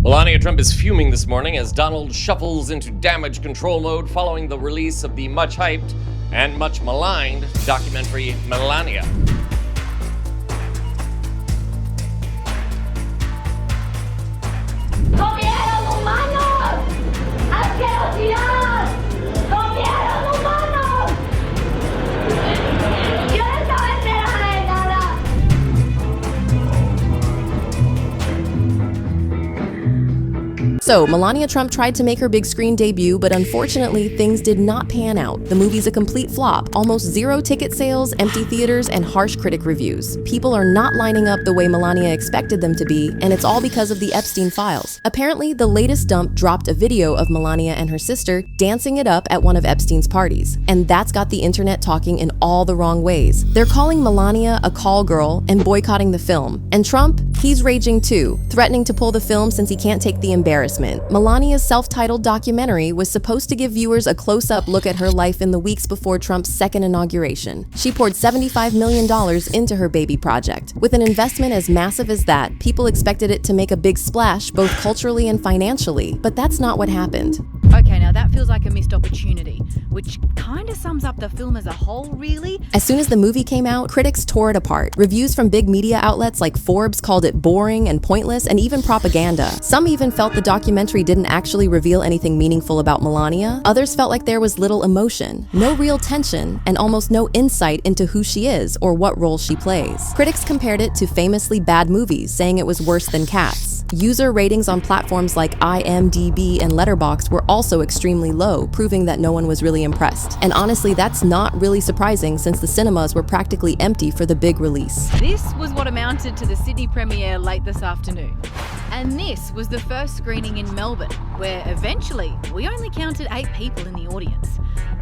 Melania Trump is fuming this morning as Donald shuffles into damage control mode following the release of the much-hyped and much maligned documentary Melania. ¡Comieron humanos! ¡Asquerosidad! ¡Comieron humanos! Yo no estaba enterada de nada. So, Melania Trump tried to make her big screen debut, but unfortunately, things did not pan out. The movie's a complete flop, almost zero ticket sales, empty theaters, and harsh critic reviews. People are not lining up the way Melania expected them to be, and it's all because of the Epstein files. Apparently, the latest dump dropped a video of Melania and her sister dancing it up at one of Epstein's parties, and that's got the internet talking in all the wrong ways. They're calling Melania a call girl and boycotting the film. And Trump, he's raging too, threatening to pull the film since he can't take the embarrassment. Melania's self-titled documentary was supposed to give viewers a close-up look at her life in the weeks before Trump's second inauguration. She poured $75 million into her baby project. With an investment as massive as that, people expected it to make a big splash both culturally and financially, but that's not what happened. Okay, now that feels like a missed opportunity, which kind of sums up the film as a whole, really. As soon as the movie came out, critics tore it apart. Reviews from big media outlets like Forbes called it boring and pointless and even propaganda. Some even felt the documentary didn't actually reveal anything meaningful about Melania. Others felt like there was little emotion, no real tension, and almost no insight into who she is or what role she plays. Critics compared it to famously bad movies, saying it was worse than Cats. User ratings on platforms like IMDb and Letterboxd were also extremely low, proving that no one was really impressed. And honestly, that's not really surprising since the cinemas were practically empty for the big release. This was what amounted to the Sydney premiere late this afternoon. And this was the first screening in Melbourne, where eventually we only counted 8 people in the audience.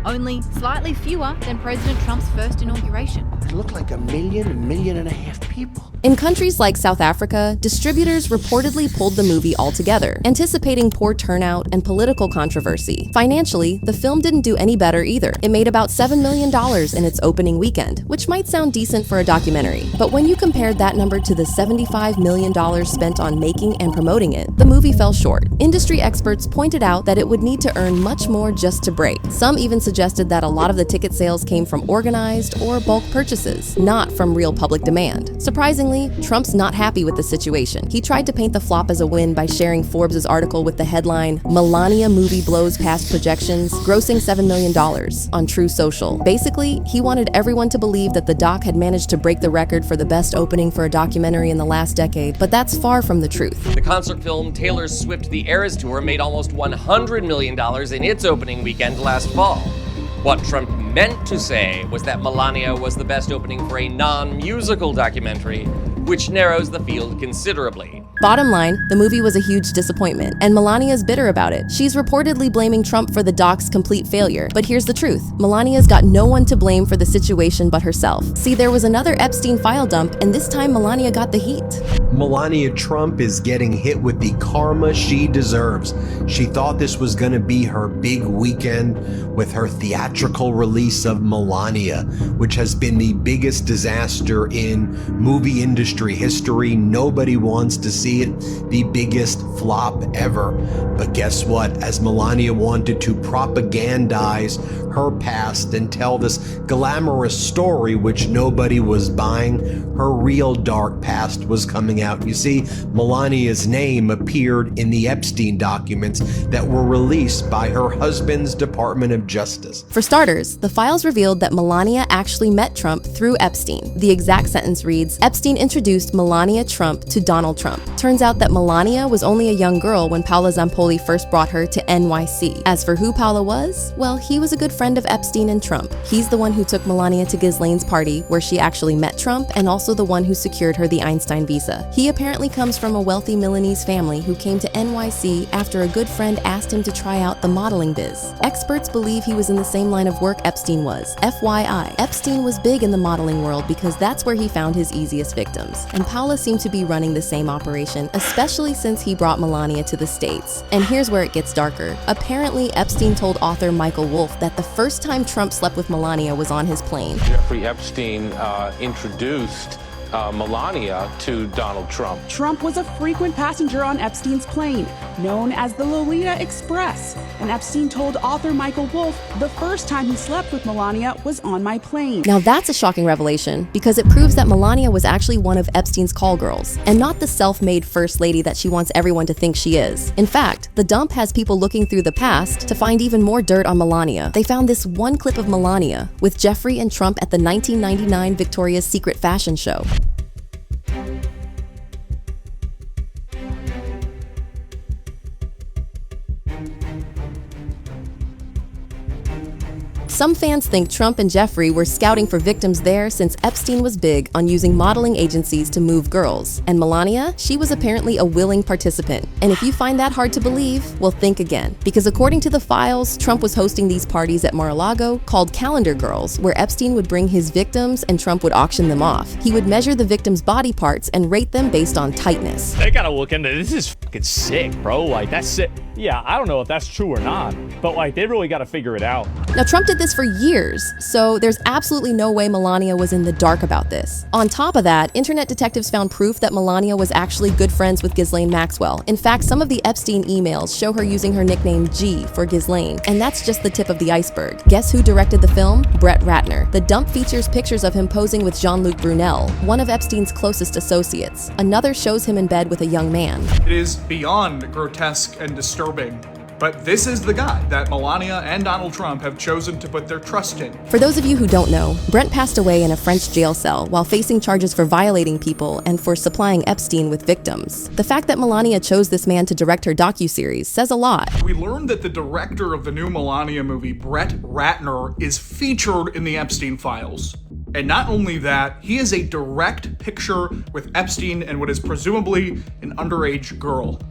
Only slightly fewer than President Trump's first inauguration. It looked like 1 million, 1.5 million people. In countries like South Africa, distributors reportedly pulled the movie altogether, anticipating poor turnout and political controversy. Financially, the film didn't do any better either. It made about $7 million in its opening weekend, which might sound decent for a documentary. But when you compared that number to the $75 million spent on making and promoting it, the movie fell short. Industry experts pointed out that it would need to earn much more just to break. Some even suggested that a lot of the ticket sales came from organized or bulk purchases, not from real public demand. Surprisingly, Trump's not happy with the situation. He tried to paint the flop as a win by sharing Forbes' article with the headline, "Melania movie blows past projections, grossing $7 million" on True Social. Basically, he wanted everyone to believe that the doc had managed to break the record for the best opening for a documentary in the last decade, but that's far from the truth. The concert film Taylor Swift The Eras Tour made almost $100 million in its opening weekend last fall. What Trump meant to say was that Melania was the best opening for a non-musical documentary, which narrows the field considerably. Bottom line, the movie was a huge disappointment, and Melania's bitter about it. She's reportedly blaming Trump for the doc's complete failure. But here's the truth. Melania's got no one to blame for the situation but herself. See, there was another Epstein file dump, and this time Melania got the heat. Melania Trump is getting hit with the karma she deserves. She thought this was going to be her big weekend with her theatrical release of Melania, which has been the biggest disaster in movie industry history. Nobody wants to see it, the biggest flop ever. But guess what? As Melania wanted to propagandize her past and tell this glamorous story which nobody was buying, her real dark past was coming out. You see, Melania's name appeared in the Epstein documents that were released by her husband's Department of Justice. For starters, the files revealed that Melania actually met Trump through Epstein. The exact sentence reads, "Epstein introduced Melania Trump to Donald Trump." Turns out that Melania was only a young girl when Paolo Zampoli first brought her to NYC. As for who Paolo was, well, he was a good friend of Epstein and Trump. He's the one who took Melania to Ghislaine's party, where she actually met Trump, and also the one who secured her the Einstein visa. He apparently comes from a wealthy Milanese family who came to NYC after a good friend asked him to try out the modeling biz. Experts believe he was in the same line of work Epstein was. FYI, Epstein was big in the modeling world because that's where he found his easiest victims. And Paolo seemed to be running the same operation, especially since he brought Melania to the States. And here's where it gets darker. Apparently, Epstein told author Michael Wolff that the first time Trump slept with Melania was on his plane. Jeffrey Epstein introduced Melania to Donald Trump. Trump was a frequent passenger on Epstein's plane, known as the Lolita Express. And Epstein told author Michael Wolff the first time he slept with Melania was on my plane. Now that's a shocking revelation because it proves that Melania was actually one of Epstein's call girls and not the self-made first lady that she wants everyone to think she is. In fact, the dump has people looking through the past to find even more dirt on Melania. They found this one clip of Melania with Jeffrey and Trump at the 1999 Victoria's Secret fashion show. Some fans think Trump and Jeffrey were scouting for victims there since Epstein was big on using modeling agencies to move girls. And Melania, she was apparently a willing participant. And if you find that hard to believe, well, think again. Because according to the files, Trump was hosting these parties at Mar-a-Lago called Calendar Girls, where Epstein would bring his victims and Trump would auction them off. He would measure the victims' body parts and rate them based on tightness. They gotta look into this. Is fucking sick, bro. Like, that's sick. Yeah, I don't know if that's true or not, but like, they really gotta figure it out. Now, Trump did this for years, so there's absolutely no way Melania was in the dark about this. On top of that, internet detectives found proof that Melania was actually good friends with Ghislaine Maxwell. In fact, some of the Epstein emails show her using her nickname G for Ghislaine, and that's just the tip of the iceberg. Guess who directed the film? Brett Ratner. The dump features pictures of him posing with Jean-Luc Brunel, one of Epstein's closest associates. Another shows him in bed with a young man. It is beyond grotesque and disturbing. But this is the guy that Melania and Donald Trump have chosen to put their trust in. For those of you who don't know, Brent passed away in a French jail cell while facing charges for violating people and for supplying Epstein with victims. The fact that Melania chose this man to direct her docuseries says a lot. We learned that the director of the new Melania movie, Brett Ratner, is featured in the Epstein files. And not only that, he is a direct picture with Epstein and what is presumably an underage girl.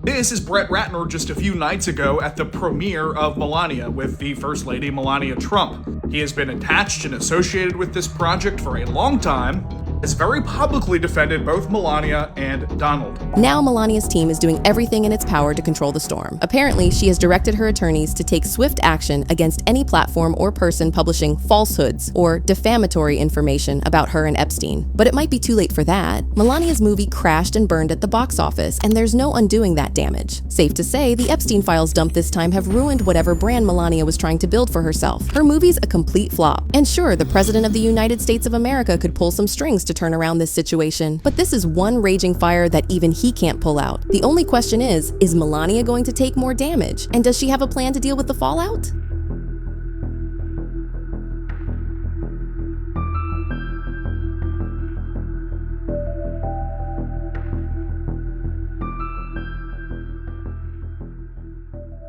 This is Brett Ratner just a few nights ago at the premiere of Melania with the First Lady Melania Trump. He has been attached and associated with this project for a long time, has very publicly defended both Melania and Donald. Now Melania's team is doing everything in its power to control the storm. Apparently, she has directed her attorneys to take swift action against any platform or person publishing falsehoods or defamatory information about her and Epstein. But it might be too late for that. Melania's movie crashed and burned at the box office, and there's no undoing that damage. Safe to say, the Epstein files dump this time have ruined whatever brand Melania was trying to build for herself. Her movie's a complete flop. And sure, the President of the United States of America could pull some strings to turn around this situation, but this is one raging fire that even he can't pull out. The only question is Melania going to take more damage? And does she have a plan to deal with the fallout?